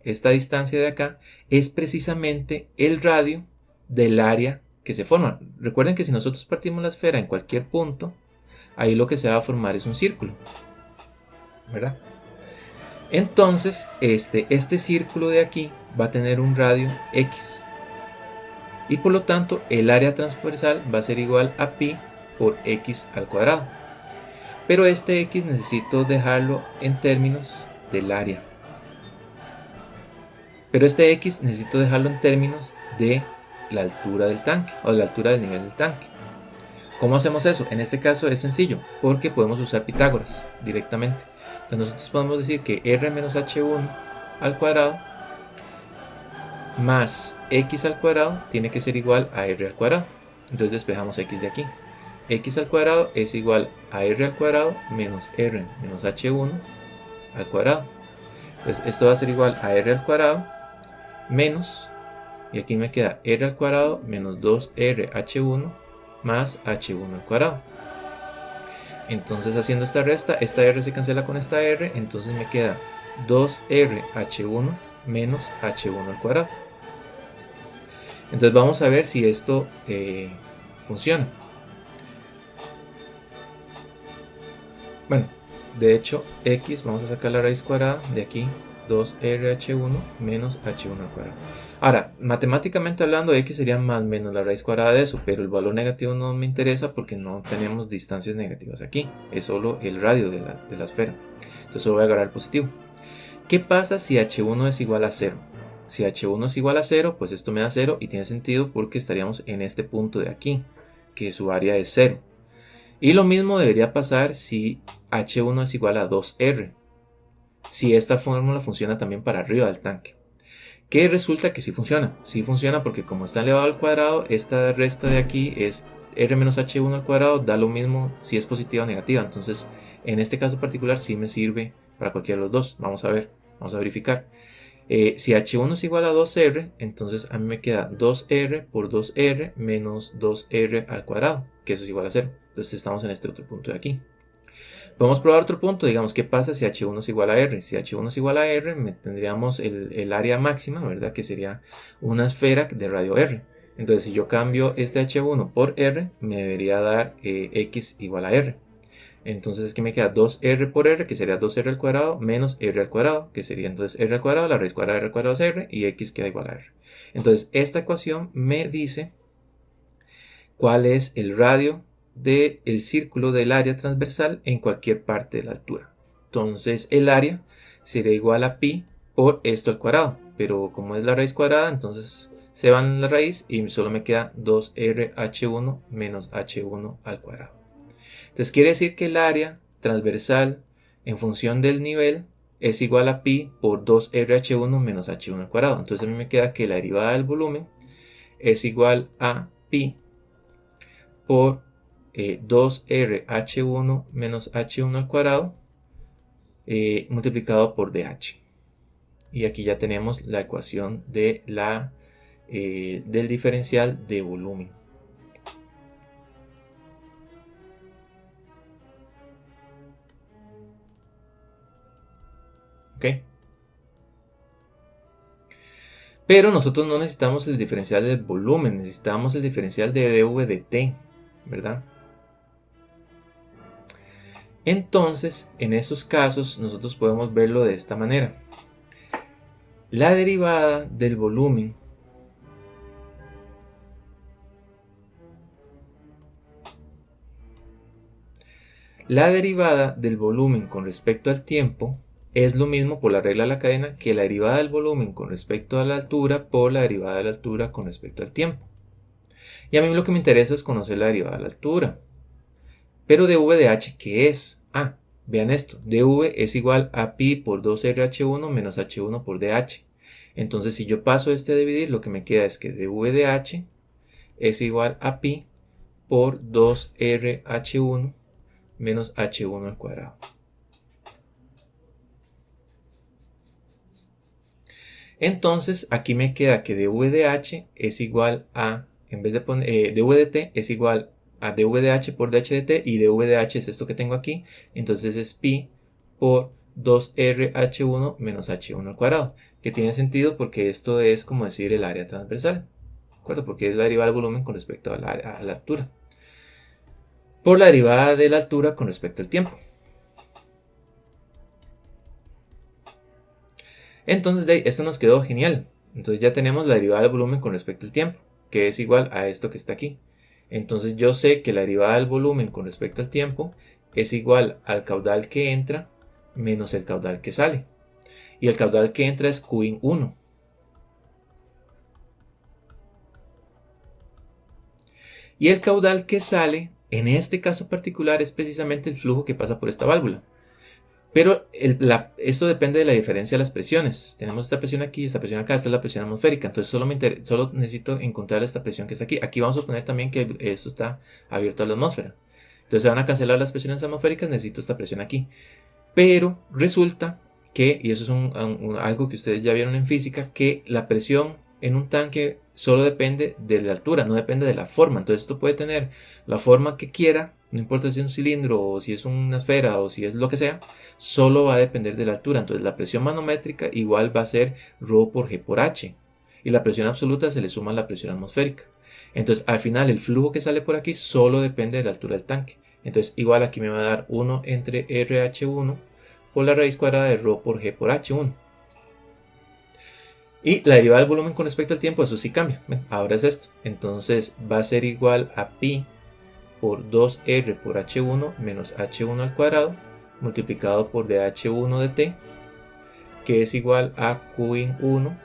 esta distancia de acá, es precisamente el radio del área que se forma. Recuerden que si nosotros partimos la esfera en cualquier punto, ahí lo que se va a formar es un círculo, ¿verdad? Entonces, este círculo de aquí va a tener un radio X. Y por lo tanto, el área transversal va a ser igual a pi por X al cuadrado. Pero este X necesito dejarlo en términos del área. Pero este X necesito dejarlo en términos de la altura del tanque o de la altura del nivel del tanque. ¿Cómo hacemos eso? En este caso es sencillo porque podemos usar Pitágoras directamente. Entonces nosotros podemos decir que R menos H1 al cuadrado más X al cuadrado tiene que ser igual a R al cuadrado. Entonces despejamos X de aquí. X al cuadrado es igual a R al cuadrado menos R menos H1 al cuadrado. Entonces esto va a ser igual a R al cuadrado menos, y aquí me queda R al cuadrado menos 2RH1 más H1 al cuadrado. Entonces haciendo esta resta, esta R se cancela con esta R, entonces me queda 2RH1 menos H1 al cuadrado. Entonces vamos a ver si esto funciona. Bueno, de hecho, X, vamos a sacar la raíz cuadrada de aquí, 2RH1 menos H1 al cuadrado. Ahora, matemáticamente hablando, X sería más menos la raíz cuadrada de eso, pero el valor negativo no me interesa porque no tenemos distancias negativas aquí, es solo el radio de la esfera. Entonces solo voy a agarrar el positivo. ¿Qué pasa si H1 es igual a 0? Si H1 es igual a 0, pues esto me da 0 y tiene sentido porque estaríamos en este punto de aquí, que su área es 0. Y lo mismo debería pasar si H1 es igual a 2R. Si esta fórmula funciona también para arriba del tanque. Que resulta que sí funciona. Sí funciona porque como está elevado al cuadrado, esta resta de aquí es R menos H1 al cuadrado. Da lo mismo si es positiva o negativa. Entonces, en este caso particular sí me sirve para cualquiera de los dos. Vamos a ver, vamos a verificar. Si H1 es igual a 2R, entonces a mí me queda 2R por 2R menos 2R al cuadrado, que eso es igual a 0. Entonces estamos en este otro punto de aquí. Podemos probar otro punto, digamos, ¿qué pasa si H1 es igual a R? Si H1 es igual a R, tendríamos el área máxima, ¿verdad? Que sería una esfera de radio R. Entonces, si yo cambio este H1 por R, me debería dar X igual a R. Entonces aquí me queda 2R por R, que sería 2R al cuadrado, menos R al cuadrado, que sería entonces R al cuadrado, la raíz cuadrada de R al cuadrado es R, y X queda igual a R. Entonces, esta ecuación me dice cuál es el radio del círculo del área transversal en cualquier parte de la altura. Entonces el área sería igual a pi por esto al cuadrado, pero como es la raíz cuadrada, entonces se van la raíz y solo me queda 2RH1 menos H1 al cuadrado. Entonces quiere decir que el área transversal en función del nivel es igual a pi por 2RH1 menos H1 al cuadrado. Entonces a mí me queda que la derivada del volumen es igual a pi por 2RH1 menos H1 al cuadrado multiplicado por dH. Y aquí ya tenemos la ecuación de del diferencial de volumen. ¿Ok? Pero nosotros no necesitamos el diferencial del volumen, necesitamos el diferencial de dv de t, ¿verdad? Entonces, en esos casos, nosotros podemos verlo de esta manera. La derivada del volumen La derivada del volumen con respecto al tiempo es lo mismo por la regla de la cadena que la derivada del volumen con respecto a la altura por la derivada de la altura con respecto al tiempo. Y a mí lo que me interesa es conocer la derivada de la altura. Pero dv de h, ¿qué es? Vean esto, dv es igual a pi por 2rh1 menos h1 por dh. Entonces si yo paso este a dividir, lo que me queda es que dv de h es igual a pi por 2rh1 menos h1 al cuadrado. Entonces aquí me queda que dv de h es igual a, en vez de poner dv de t es igual a dv de h por dh de t, y dv de h es esto que tengo aquí, entonces es pi por 2rh1 menos h1 al cuadrado, que tiene sentido porque esto es como decir el área transversal, ¿de acuerdo? Porque es la derivada del volumen con respecto a la altura, por la derivada de la altura con respecto al tiempo. Entonces esto nos quedó genial. Entonces ya tenemos la derivada del volumen con respecto al tiempo, que es igual a esto que está aquí. Entonces yo sé que la derivada del volumen con respecto al tiempo es igual al caudal que entra menos el caudal que sale. Y el caudal que entra es Q 1. Y el caudal que sale, en este caso particular, es precisamente el flujo que pasa por esta válvula. Pero esto depende de la diferencia de las presiones. Tenemos esta presión aquí, esta presión acá, esta es la presión atmosférica. Entonces solo necesito encontrar esta presión que está aquí. Aquí vamos a suponer también que esto está abierto a la atmósfera. Entonces se van a cancelar las presiones atmosféricas, necesito esta presión aquí. Pero resulta que, y eso es algo que ustedes ya vieron en física, que la presión en un tanque solo depende de la altura, no depende de la forma. Entonces esto puede tener la forma que quiera, no importa si es un cilindro o si es una esfera o si es lo que sea, solo va a depender de la altura. Entonces la presión manométrica igual va a ser ρ por g por h, y la presión absoluta se le suma a la presión atmosférica. Entonces al final el flujo que sale por aquí solo depende de la altura del tanque. Entonces igual aquí me va a dar 1 entre RH1 por la raíz cuadrada de ρ por g por h1. Y la derivada del volumen con respecto al tiempo, eso sí cambia. Ahora es esto. Entonces va a ser igual a pi por 2r por h1 menos h1 al cuadrado multiplicado por dh1 de t, que es igual a q1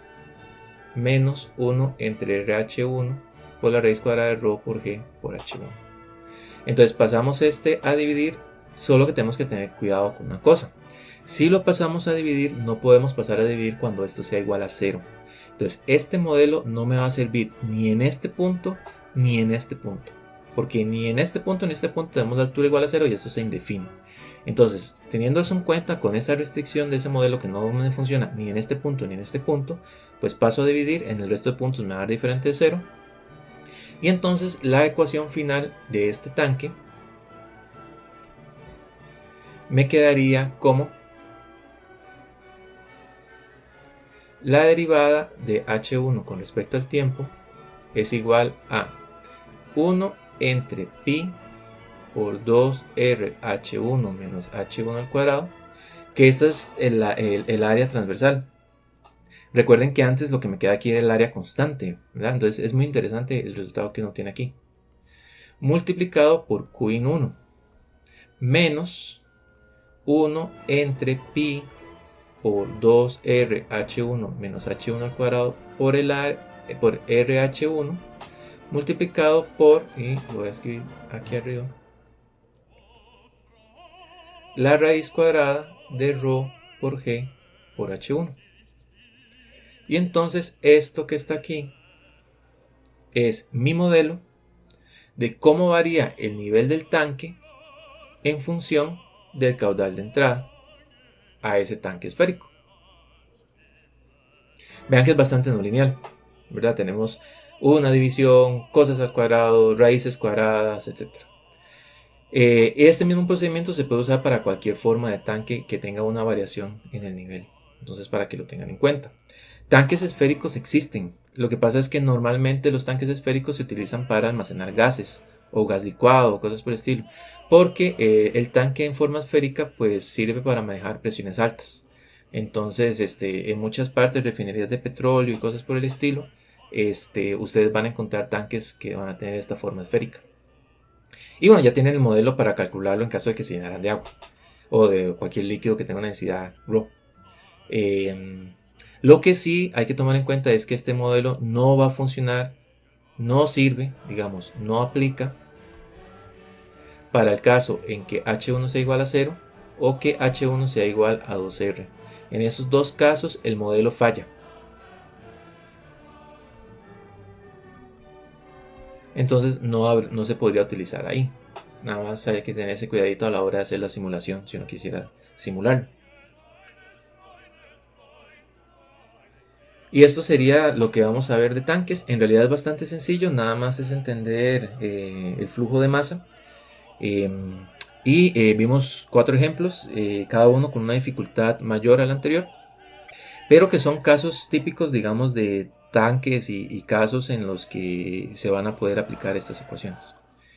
menos 1 entre rh1 por la raíz cuadrada de ρ por g por h1. Entonces pasamos este a dividir, solo que tenemos que tener cuidado con una cosa. Si lo pasamos a dividir, no podemos pasar a dividir cuando esto sea igual a 0. Entonces este modelo no me va a servir ni en este punto ni en este punto, porque ni en este punto ni en este punto tenemos la altura igual a 0 y esto se indefine. Entonces, teniendo eso en cuenta, con esa restricción de ese modelo que no me funciona ni en este punto ni en este punto, pues paso a dividir, en el resto de puntos me va a dar diferente de 0. Y entonces la ecuación final de este tanque me quedaría como la derivada de h1 con respecto al tiempo es igual a 1 entre pi por 2rh1 menos h1 al cuadrado, que esta es el área transversal. Recuerden que antes lo que me queda aquí era el área constante, ¿verdad? Entonces es muy interesante el resultado que uno tiene aquí. Multiplicado por Q1 menos 1 entre pi por 2rh1 menos h1 al cuadrado por rh1 multiplicado por, y lo voy a escribir aquí arriba, la raíz cuadrada de ρ por g por h1. Y entonces esto que está aquí es mi modelo de cómo varía el nivel del tanque en función del caudal de entrada a ese tanque esférico. Vean que es bastante no lineal, ¿verdad? Tenemos una división, cosas al cuadrado, raíces cuadradas, etc. Este mismo procedimiento se puede usar para cualquier forma de tanque que tenga una variación en el nivel. Entonces, para que lo tengan en cuenta. Tanques esféricos existen. Lo que pasa es que normalmente los tanques esféricos se utilizan para almacenar gases o gas licuado o cosas por el estilo, porque el tanque en forma esférica pues sirve para manejar presiones altas. Entonces en muchas partes, refinerías de petróleo y cosas por el estilo, ustedes van a encontrar tanques que van a tener esta forma esférica. Y bueno, ya tienen el modelo para calcularlo en caso de que se llenaran de agua o de cualquier líquido que tenga una densidad ρ. Lo que sí hay que tomar en cuenta es que este modelo no va a funcionar, no sirve, digamos, no aplica para el caso en que H1 sea igual a 0 o que H1 sea igual a 2R. En esos dos casos el modelo falla. Entonces no se podría utilizar ahí. Nada más hay que tener ese cuidadito a la hora de hacer la simulación si uno quisiera simularlo. Y esto sería lo que vamos a ver de tanques. En realidad es bastante sencillo, nada más es entender el flujo de masa. Vimos 4 ejemplos, cada uno con una dificultad mayor a la anterior, pero que son casos típicos, digamos, de tanques y casos en los que se van a poder aplicar estas ecuaciones.